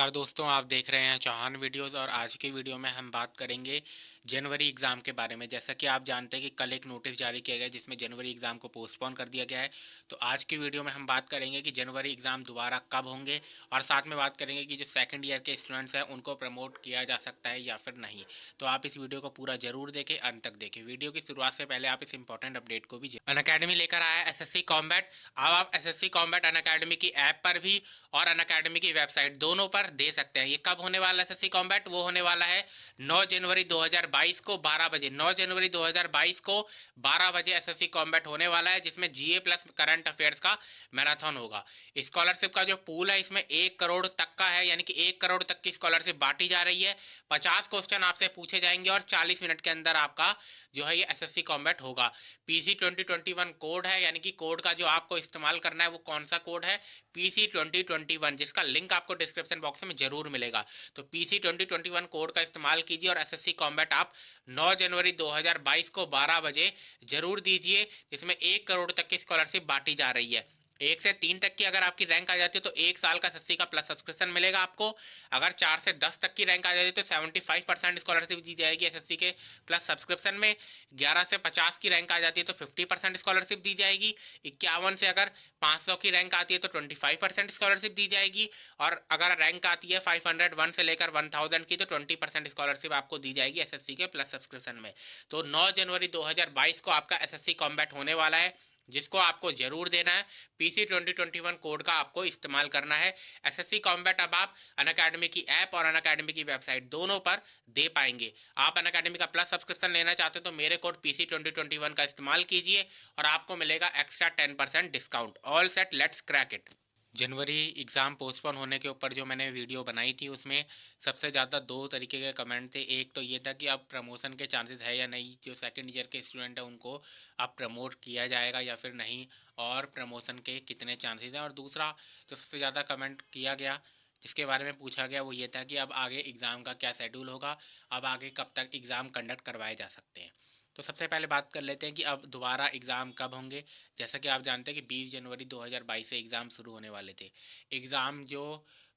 नमस्कार दोस्तों, आप देख रहे हैं चौहान वीडियोस और आज की वीडियो में हम बात करेंगे जनवरी एग्ज़ाम के बारे में। जैसा कि आप जानते हैं कि कल एक नोटिस जारी किया गया जिसमें जनवरी एग्ज़ाम को पोस्टपोन कर दिया गया है। तो आज की वीडियो में हम बात करेंगे कि जनवरी एग्ज़ाम दोबारा कब होंगे और साथ में बात करेंगे कि जो सेकंड ईयर के स्टूडेंट्स हैं उनको प्रमोट किया जा सकता है या फिर नहीं। तो आप इस वीडियो को पूरा जरूर देखें, अंत तक देखें। वीडियो की शुरुआत से पहले आप इस इंपॉर्टेंट अपडेट को भी अनअकैडमी लेकर आया एसएससी कॉम्बैट। अब आप एसएससी कॉम्बैट अनअकैडमी की ऐप पर भी और अनअकैडमी की वेबसाइट दोनों पर दे सकते हैं। ये कब होने वाला है एसएससी कॉम्बैट? वो होने वाला है 9 जनवरी 2022 को 12 बजे। 9 जनवरी 2022 को 12 बजे एसएससी कॉम्बैट होने वाला है, जिसमें जीए प्लस करंट अफेयर्स का मैराथन होगा। स्कॉलरशिप का जो पूल है इसमें 1 करोड़ तक का है, यानी कि 1 करोड़ तक की स्कॉलरशिप बांटी जा रही है। 50 क्वेश्चन आपसे पूछे जाएंगे और 40 मिनट के अंदर आपका जो है ये एसएससी कॉम्बैट होगा। पीसी 2021 कोड है, यानी कि कोड का जो आपको इस्तेमाल करना है वो कौन सा कोड है? पीसी 2021, जिसका लिंक आपको डिस्क्रिप्शन बॉक्स में जरूर मिलेगा। तो पीसी 2021 कोड का इस्तेमाल कीजिए और एसएससी कॉम्बैट आप 9 जनवरी 2022 को 12 बजे जरूर दीजिए, जिसमें 1 करोड़ तक की स्कॉलरशिप बांटी जा रही है। 1 से 3 तक की अगर आपकी रैंक आ जाती है तो 1 साल का एसएससी का प्लस सब्सक्रिप्शन मिलेगा आपको। अगर 4 से 10 तक की रैंक आ जाती है तो 75% स्कॉलरशिप दी जाएगी एसएससी के प्लस सब्सक्रिप्शन में। 11 से 50 की रैंक आ जाती है तो 50% स्कॉलरशिप दी जाएगी। 51 से अगर 500 की रैंक आती है तो 25% स्कॉलरशिप दी जाएगी। और अगर रैंक आती है 501 से लेकर 1000 की तो 20% स्कॉलरशिप आपको दी जाएगी एसएससी के प्लस सब्सक्रिप्शन में। तो 9 जनवरी 2022 को आपका एसएससी कॉम्बैट होने वाला है, जिसको आपको जरूर देना है। पीसी 2021 कोड का आपको इस्तेमाल करना है। एसएससी कॉम्बैट अब आप अनअकैडमी की ऐप और अनअकैडमी की वेबसाइट दोनों पर दे पाएंगे। आप अनअकैडमी का प्लस सब्सक्रिप्शन लेना चाहते हो तो मेरे कोड पीसी 2021 का इस्तेमाल कीजिए और आपको मिलेगा extra 10% discount. All set, let's crack it. January exam postpone होने के ऊपर जो मैंने वीडियो बनाई थी उसमें सबसे ज़्यादा दो तरीके के कमेंट थे। एक तो ये था कि अब प्रमोशन के चांसेस है या नहीं, जो सेकंड ईयर के स्टूडेंट हैं उनको अब प्रमोट किया जाएगा या फिर नहीं, और प्रमोशन के कितने चांसेस हैं। और दूसरा जो सबसे ज़्यादा कमेंट किया गया, जिसके बारे में पूछा गया, वो ये था कि अब आगे एग्ज़ाम का क्या शेड्यूल होगा, अब आगे कब तक एग्ज़ाम कंडक्ट करवाए जा सकते हैं। तो सबसे पहले बात कर लेते हैं कि अब दोबारा एग्ज़ाम कब होंगे। जैसा कि आप जानते हैं कि 20 जनवरी 2022 से एग्ज़ाम शुरू होने वाले थे। एग्ज़ाम जो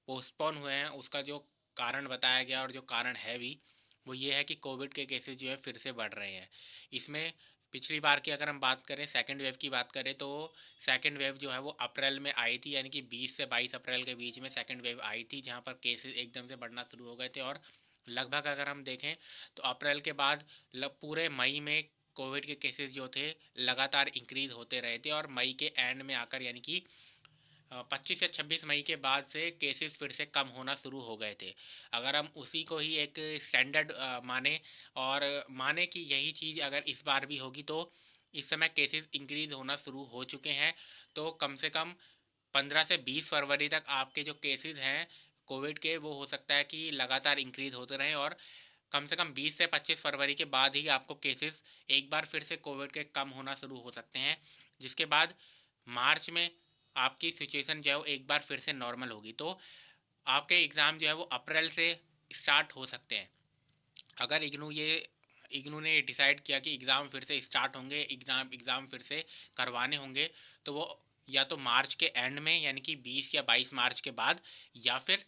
पोस्टपोन हुए हैं उसका जो कारण बताया गया और जो कारण है भी, वो ये है कि कोविड के केसेस जो है फिर से बढ़ रहे हैं। इसमें पिछली बार की अगर हम बात करें, सेकेंड वेव की बात करें, तो सेकेंड वेव जो है वो अप्रैल में आई थी, यानी कि 20 से 22 अप्रैल के बीच में सेकेंड वेव आई थी, जहाँ पर केसेस एकदम से बढ़ना शुरू हो गए थे। और लगभग अगर हम देखें तो अप्रैल के बाद पूरे मई में कोविड के केसेस जो थे लगातार इंक्रीज होते रहे थे, और मई के एंड में आकर, यानी कि 25 या 26 मई के बाद से केसेस फिर से कम होना शुरू हो गए थे। अगर हम उसी को ही एक स्टैंडर्ड माने और माने कि यही चीज़ अगर इस बार भी होगी, तो इस समय केसेस इंक्रीज होना शुरू हो चुके हैं। तो कम से कम 15 से 20 फरवरी तक आपके जो केसेस हैं कोविड के, वो हो सकता है कि लगातार इंक्रीज होते रहें, और कम से कम 20 से 25 फरवरी के बाद ही आपको केसेस एक बार फिर से कोविड के कम होना शुरू हो सकते हैं, जिसके बाद मार्च में आपकी सिचुएशन जो है वो एक बार फिर से नॉर्मल होगी। तो आपके एग्ज़ाम जो है वो अप्रैल से स्टार्ट हो सकते हैं। अगर इग्नू ने डिसाइड किया कि एग्ज़ाम फिर से स्टार्ट होंगे, एग्ज़ाम फिर से करवाने होंगे, तो वो या तो मार्च के एंड में, यानी कि 20 या 22 मार्च के बाद, या फिर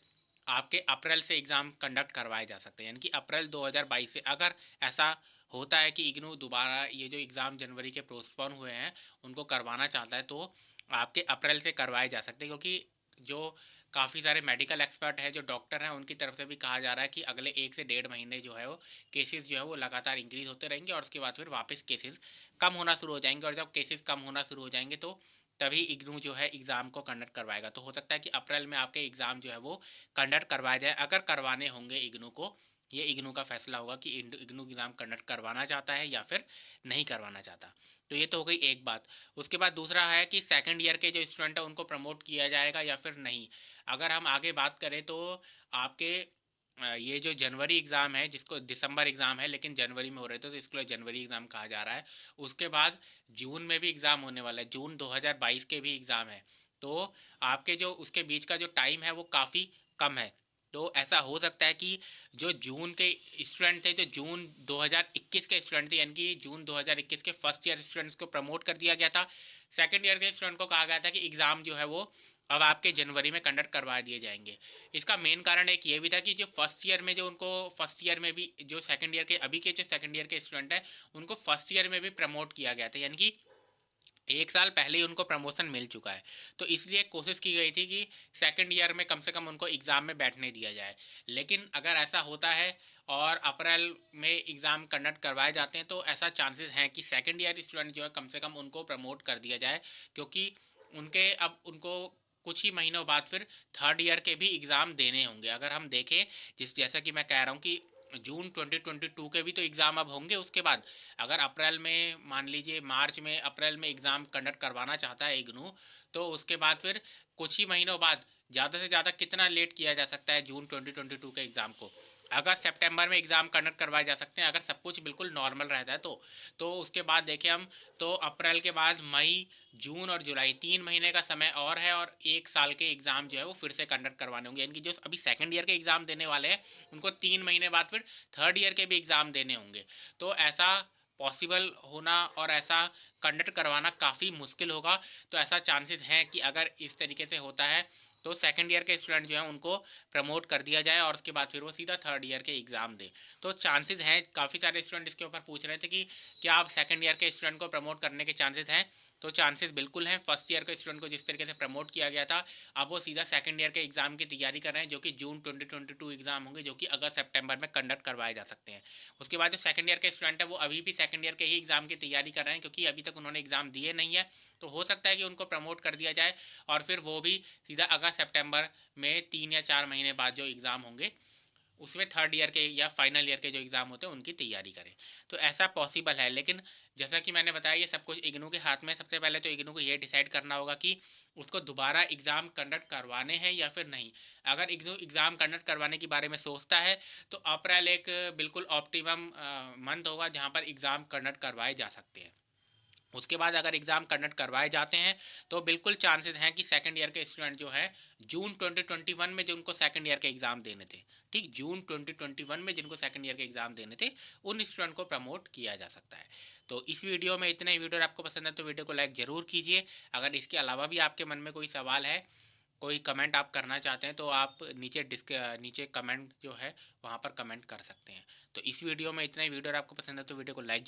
आपके अप्रैल से एग्ज़ाम कंडक्ट करवाए जा सकते हैं, यानी कि अप्रैल 2022 से। अगर ऐसा होता है कि इग्नू दोबारा ये जो एग्ज़ाम जनवरी के पोस्टपोन हुए हैं उनको करवाना चाहता है, तो आपके अप्रैल से करवाए जा सकते हैं, क्योंकि जो काफ़ी सारे मेडिकल एक्सपर्ट हैं, जो डॉक्टर हैं, उनकी तरफ से भी कहा जा रहा है कि अगले 1 से 1.5 महीने जो है वो केसेस जो है वो लगातार इंक्रीज होते रहेंगे, और उसके बाद फिर वापस केसेस कम होना शुरू हो जाएंगे। और जब केसेस कम होना शुरू हो जाएंगे तो तभी इग्नू जो है एग्ज़ाम को कंडक्ट करवाएगा। तो हो सकता है कि अप्रैल में आपके एग्ज़ाम जो है वो कंडक्ट करवाया जाए। अगर करवाने होंगे इग्नू को, ये इग्नू का फैसला होगा कि इग्नू एग्ज़ाम कंडक्ट करवाना चाहता है या फिर नहीं करवाना चाहता। तो ये तो हो गई एक बात। उसके बाद दूसरा है कि सेकंड ईयर के जो स्टूडेंट है उनको प्रमोट किया जाएगा या फिर नहीं। अगर हम आगे बात करें तो आपके ये जो जनवरी एग्ज़ाम है, जिसको दिसंबर एग्ज़ाम है लेकिन जनवरी में हो रहे थे तो इसको जनवरी एग्ज़ाम कहा जा रहा है। उसके बाद जून में भी एग्ज़ाम होने वाला है, जून 2022 के भी एग्ज़ाम है। तो आपके जो उसके बीच का जो टाइम है वो काफ़ी कम है। तो ऐसा हो सकता है कि जो जून के स्टूडेंट थे, जो जून 2021 के स्टूडेंट थे, यानी कि जून 2021 के फर्स्ट ईयर स्टूडेंट्स को प्रमोट कर दिया गया था। सेकंड ईयर के स्टूडेंट को कहा गया था कि एग्ज़ाम जो है वो अब आपके जनवरी में कंडक्ट करवा दिए जाएंगे। इसका मेन कारण एक ये भी था कि जो फर्स्ट ईयर में जो उनको फर्स्ट ईयर में भी जो सेकंड ईयर के अभी के जो सेकंड ईयर के स्टूडेंट हैं उनको फर्स्ट ईयर में भी प्रमोट किया गया था, यानी कि 1 साल पहले ही उनको प्रमोशन मिल चुका है। तो इसलिए कोशिश की गई थी कि सेकंड ईयर में कम से कम उनको एग्ज़ाम में बैठने दिया जाए। लेकिन अगर ऐसा होता है और अप्रैल में एग्ज़ाम कंडक्ट करवाए जाते हैं तो ऐसा चांसेस हैं कि सेकंड ईयर स्टूडेंट जो है कम से कम उनको प्रमोट कर दिया जाए, क्योंकि उनके अब उनको कुछ ही महीनों बाद फिर थर्ड ईयर के भी एग्ज़ाम देने होंगे। अगर हम देखें जैसा कि मैं कह रहा हूँ कि जून 2022 के भी तो एग्ज़ाम अब होंगे उसके बाद। अगर अप्रैल में मान लीजिए मार्च में अप्रैल में एग्ज़ाम कंडक्ट करवाना चाहता है इग्नू, तो उसके बाद फिर कुछ ही महीनों बाद ज़्यादा से ज़्यादा कितना लेट किया जा सकता है जून 2022 के एग्ज़ाम को। अगस्त सितंबर में एग्ज़ाम कंडक्ट करवाए जा सकते हैं अगर सब कुछ बिल्कुल नॉर्मल रहता है तो उसके बाद देखें हम, तो अप्रैल के बाद मई, जून और जुलाई 3 महीने का समय और है, और 1 साल के एग्ज़ाम जो है वो फिर से कंडक्ट करवाने होंगे, यानी कि जो अभी सेकंड ईयर के एग्ज़ाम देने वाले हैं उनको 3 महीने बाद फिर थर्ड ईयर के भी एग्ज़ाम देने होंगे। तो ऐसा पॉसिबल होना और ऐसा कंडक्ट करवाना काफ़ी मुश्किल होगा। तो ऐसा चांसेस हैं कि अगर इस तरीके से होता है तो सेकंड ईयर के स्टूडेंट जो हैं उनको प्रमोट कर दिया जाए और उसके बाद फिर वो सीधा थर्ड ईयर के एग्ज़ाम दें। तो चांसेस हैं, काफ़ी सारे स्टूडेंट इसके ऊपर पूछ रहे थे कि क्या आप सेकंड ईयर के स्टूडेंट को प्रमोट करने के चांसेस हैं। तो चांसेस बिल्कुल हैं। फर्स्ट ईयर के स्टूडेंट को जिस तरीके से प्रमोट किया गया था, अब वो सीधा सेकंड ईयर के एग्ज़ाम की तैयारी कर रहे हैं, जो कि जून 2022 एग्ज़ाम होंगे, जो कि अगस्त सितंबर में कंडक्ट करवाए जा सकते हैं। उसके बाद जो सेकंड ईयर के स्टूडेंट है वो अभी भी सेकंड ईयर के ही एग्ज़ाम की तैयारी कर रहे हैं, क्योंकि अभी तक उन्होंने एग्ज़ाम दिए नहीं है। तो हो सकता है कि उनको प्रमोट कर दिया जाए और फिर वो भी सीधा अगस्त सितंबर में 3 या 4 महीने बाद जो एग्ज़ाम होंगे उसमें थर्ड ईयर के या फाइनल ईयर के जो एग्ज़ाम होते हैं उनकी तैयारी करें। तो ऐसा पॉसिबल है, लेकिन जैसा कि मैंने बताया ये सब कुछ इग्नू के हाथ में। सबसे पहले तो इग्नू को ये डिसाइड करना होगा कि उसको दोबारा एग्ज़ाम कंडक्ट करवाने हैं या फिर नहीं। अगर इग्नू एग्ज़ाम कंडक्ट करवाने के बारे में सोचता है तो अप्रैल एक बिल्कुल ऑप्टिमम मंथ होगा जहाँ पर एग्ज़ाम कंडक्ट करवाए जा सकते हैं। उसके बाद अगर एग्ज़ाम कंडक्ट करवाए जाते हैं तो बिल्कुल चांसेस हैं कि सेकंड ईयर के स्टूडेंट जो हैं जून 2021 में जिनको सेकंड ईयर के एग्ज़ाम देने थे, ठीक, जून 2021 में जिनको सेकंड ईयर के एग्ज़ाम देने थे, उन स्टूडेंट को प्रमोट किया जा सकता है। तो इस वीडियो में इतना ही। वीडियो आपको पसंद है तो वीडियो को लाइक ज़रूर कीजिए। अगर इसके अलावा भी आपके मन में कोई सवाल है, कोई कमेंट आप करना चाहते हैं, तो आप नीचे कमेंट जो है वहाँ पर कमेंट कर सकते हैं। तो इस वीडियो में इतना ही। वीडियो आपको पसंद है तो वीडियो को लाइक